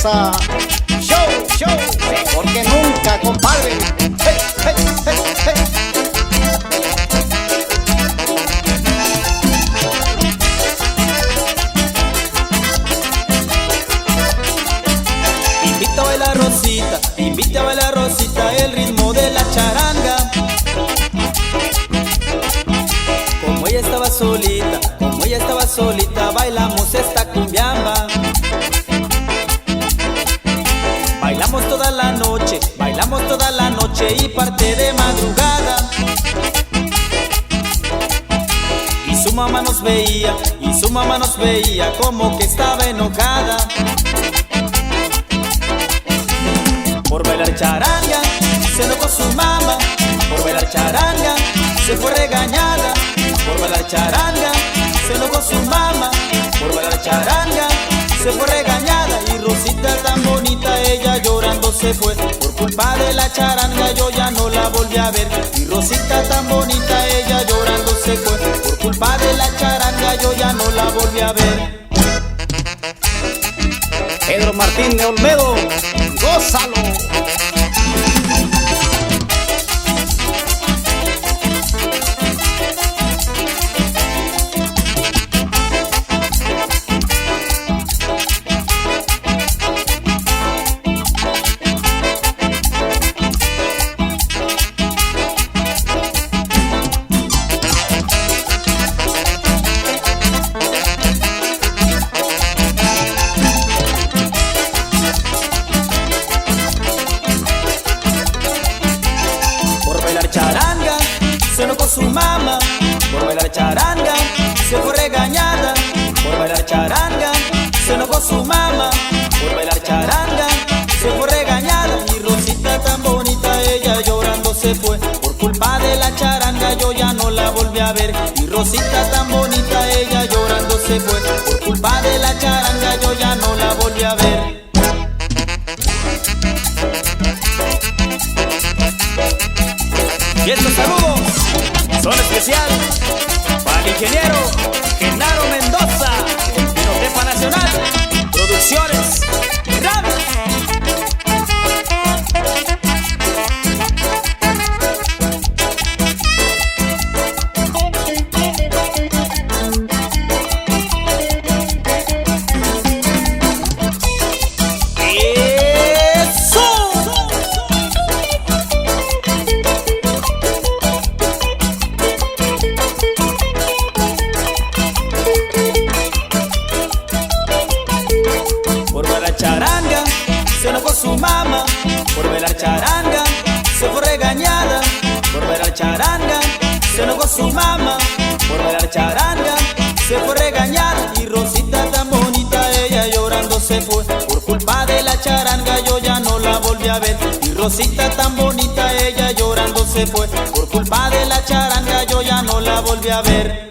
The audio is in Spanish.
Mendoza. Show, show, mejor que nunca, compadre. Hey, hey, hey, hey. Invita a bailar Rosita, invita a bailar Rosita el ritmo de la charanga. Como ella estaba solita, bailamos esta cumbiamba. Bailamos toda la noche y parte de madrugada. Y su mamá nos veía como que estaba enojada. Por bailar charanga, se enojó su mamá. Por bailar charanga, se fue regañada. Por bailar charanga, se enojó su mamá. Por bailar charanga, se fue regañada. Y Rosita tan bonita, ella llorando se fue. Por culpa de la charanga yo ya no la volví a ver. Y Rosita tan bonita, ella llorando se fue. Por culpa de la charanga yo ya no la volví a ver. Pedro Martín de Olmedo, gózalo. Charanga, se enojó su mamá. Por bailar charanga, se fue regañada. Por bailar charanga, se enojó su mamá. Por bailar charanga, se fue regañada. Y Rosita tan bonita, ella llorando se fue. Por culpa de la charanga yo ya no la volví a ver. Y Rosita tan bonita, ella llorando se fue. Por culpa de la charanga yo ya no la volví a ver. Y estos saludos son especial para el ingeniero Genaro Mendoza, Pinotepa Nacional, Producciones Rami. Charanga, se enojó su mamá. Por bailar charanga, se fue regañada. Por bailar charanga, se enojó su mamá. Por bailar charanga, se fue regañada. Y Rosita tan bonita, ella llorando se fue. Por culpa de la charanga yo ya no la volví a ver. Y Rosita tan bonita, ella llorando se fue. Por culpa de la charanga yo ya no la volví a ver.